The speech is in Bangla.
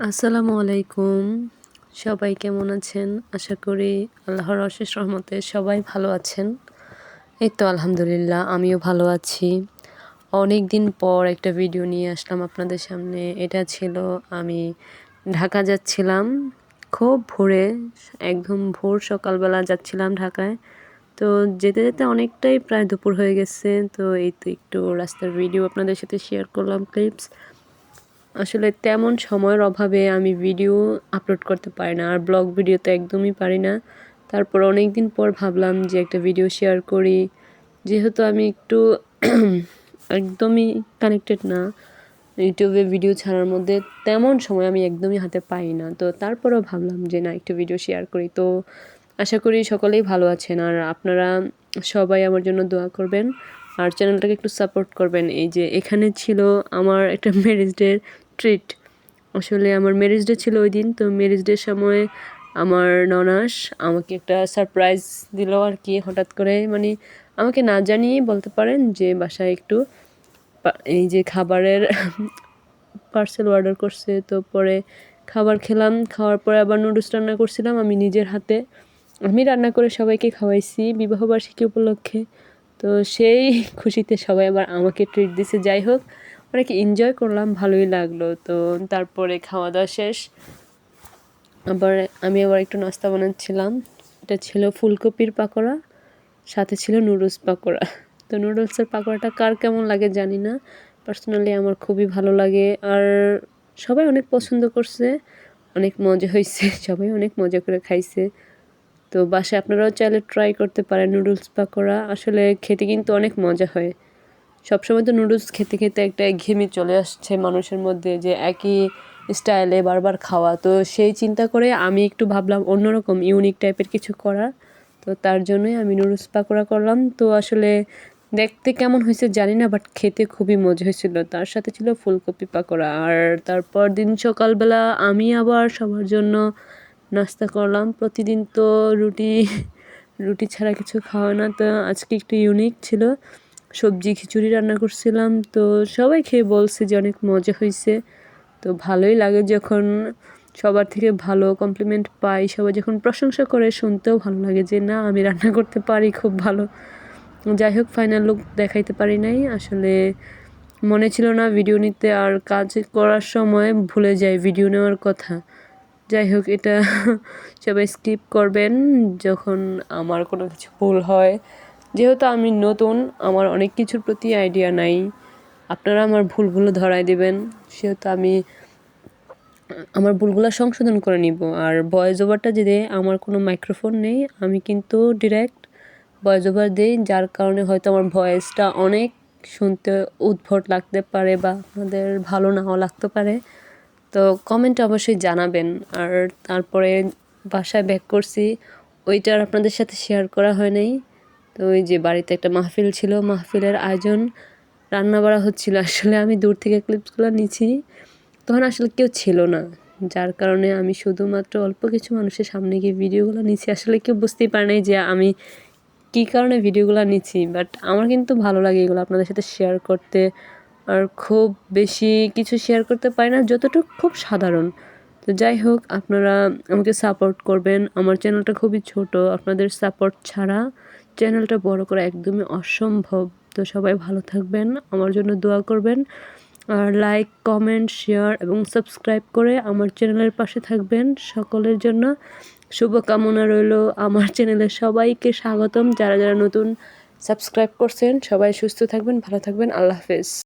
আসসালামু আলাইকুম। সবাই কেমন আছেন? আশা করি আল্লাহর অশেষ রহমতে সবাই ভালো আছেন। এই তো আলহামদুলিল্লাহ আমিও ভালো আছি। অনেক দিন পর একটা ভিডিও নিয়ে আসলাম আপনাদের সামনে। এটা ছিল আমি ঢাকা যাচ্ছিলাম খুব ভোরে, একদম ভোর সকালবেলা যাচ্ছিলাম ঢাকায়। তো যেতে, যেতে অনেকটাই প্রায় দুপুর হয়ে গেছে। তো এই তো একটু রাস্তার ভিডিও আপনাদের সাথে শেয়ার করলাম ক্লিপস। আসলে তেমন সময়ের অভাবে আমি ভিডিও আপলোড করতে পারি না, আর ব্লগ ভিডিও তো একদমই পারি না। তারপর অনেক দিন পর ভাবলাম যে একটা ভিডিও শেয়ার করি, যেহেতু আমি একটু একদমই কানেক্টেড না ইউটিউবে ভিডিও ছাড়ার মধ্যে, তেমন সময় আমি একদমই হাতে পাই না। তো তারপরেও ভাবলাম যে না, একটু ভিডিও শেয়ার করি। তো আশা করি সকলেই ভালো আছেন, আর আপনারা সবাই আমার জন্য দোয়া করবেন আর চ্যানেলটাকে একটু সাপোর্ট করবেন। এই যে এখানে ছিল আমার একটা ম্যারেজ ডের ট্রিট। আসলে আমার ম্যারেজ ডে ছিল ওই দিন। তো ম্যারেজ ডের সময় আমার ননাস আমাকে একটা সারপ্রাইজ দিল আর কি, হঠাৎ করে, মানে আমাকে না জানিয়েই বলতে পারেন, যে বাসায় একটু এই যে খাবারের পার্সেল অর্ডার করছে। তো পরে খাবার খেলাম, খাওয়ার পরে আবার নুডলস রান্না করছিলাম আমি নিজের হাতে। আমি রান্না করে সবাইকে খাওয়াইছি বিবাহবার্ষিকী উপলক্ষে। তো সেই খুশিতে সবাই আবার আমাকে ট্রিট দিছে। যাই হোক, অনেক এনজয় করলাম, ভালোই লাগলো। তো তারপরে খাওয়া দাওয়া শেষ, আমি আবার একটু নাস্তা বানাচ্ছিলাম। এটা ছিল ফুলকপির পাকোড়া, সাথে ছিল নুডলস পাকোড়া। তো নুডলসের পাকোড়াটা কার কেমন লাগে জানি না, পার্সোনালি আমার খুবই ভালো লাগে, আর সবাই অনেক পছন্দ করছে, অনেক মজা হয়েছে, সবাই অনেক মজা করে খাইছে। তো বাসায় আপনারাও চাইলে ট্রাই করতে পারেন নুডলস পাকোড়া, আসলে খেতে কিন্তু অনেক মজা হয়। সবসময় তো নুডলস খেতে খেতে একটা একঘেয়েমি চলে আসছে মানুষের মধ্যে, যে একই স্টাইলে বারবার খাওয়া। তো সেই চিন্তা করে আমি একটু ভাবলাম অন্যরকম ইউনিক টাইপের কিছু করার। তো তার জন্যই আমি নুডলস পাকোড়া করলাম। তো আসলে দেখতে কেমন হয়েছে জানি না, বাট খেতে খুবই মজা হয়েছিল। তার সাথে ছিল ফুলকপি পাকোড়া। আর তারপর দিন সকালবেলা আমি আবার সবার জন্য নাস্তা করলাম। প্রতিদিন তো রুটি রুটি ছাড়া কিছু খাওয়া না, তো আজকে একটু ইউনিক ছিল, সবজি খিচুড়ি রান্না করছিলাম। তো সবাই খেয়ে বলছে যে অনেক মজা হয়েছে। তো ভালোই লাগে যখন সবার থেকে ভালো কমপ্লিমেন্ট পাই, সবাই যখন প্রশংসা করে, শুনতেও ভালো লাগে যে না, আমি রান্না করতে পারি খুব ভালো। যাই হোক, ফাইনাল লুক দেখাইতে পারি নাই, আসলে মনে ছিল না ভিডিও নিতে, আর কাজ করার সময় ভুলে যাই ভিডিও নেওয়ার কথা। যাই হোক, এটা সবাই স্কিপ করবেন যখন আমার কোনো কিছু ভুল হয়, যেহেতু আমি নতুন, আমার অনেক কিছুর প্রতি আইডিয়া নাই। আপনারা আমার ভুলগুলো ধরায় দিবেন, সেহেতু আমি আমার ভুলগুলো সংশোধন করে নিব। আর ভয়েস ওভারটা যদি আমার কোনো মাইক্রোফোন নেই, আমি কিন্তু ডিরেক্ট ভয়েস ওভার দিই, যার কারণে হয়তো আমার ভয়েসটা অনেক শুনতে উদ্ভট লাগতে পারে বা আপনাদের ভালো নাও লাগতে পারে। তো কমেন্টে অবশ্যই জানাবেন। আর তারপরে বাসায় ব্যাক করছি, ওইটা আর আপনাদের সাথে শেয়ার করা হয় নাই। তো ওই যে বাড়িতে একটা মাহফিল ছিল, মাহফিলের আয়োজন, রান্না বাড়া হচ্ছিল। আসলে আমি দূর থেকে ক্লিপসগুলো নিচ্ছি, তখন আসলে কেউ ছিল না, যার কারণে আমি শুধুমাত্র অল্প কিছু মানুষের সামনে গিয়ে ভিডিওগুলো নিচ্ছি। আসলে কেউ বুঝতেই পারে নাই যে আমি কী কারণে ভিডিওগুলো নিচ্ছি, বাট আমার কিন্তু ভালো লাগে এগুলো আপনাদের সাথে শেয়ার করতে। আর খুব বেশি কিছু শেয়ার করতে পারি না, যতটুকু খুব সাধারণ। তো যাই হোক, আপনারা আমাকে সাপোর্ট করবেন। আমার চ্যানেলটা খুবই ছোট, আপনাদের সাপোর্ট ছাড়া চ্যানেলটা বড় করা একদমই অসম্ভব। তো সবাই ভালো থাকবেন, আমার জন্য দোয়া করবেন, আর লাইক, কমেন্ট, শেয়ার এবং সাবস্ক্রাইব করে আমার চ্যানেলের পাশে থাকবেন। সকলের জন্য শুভকামনা রইল। আমার চ্যানেলের সবাইকে স্বাগতম, যারা যারা নতুন সাবস্ক্রাইব করছেন, সবাই সুস্থ থাকবেন, ভালো থাকবেন। আল্লাহ হাফেজ।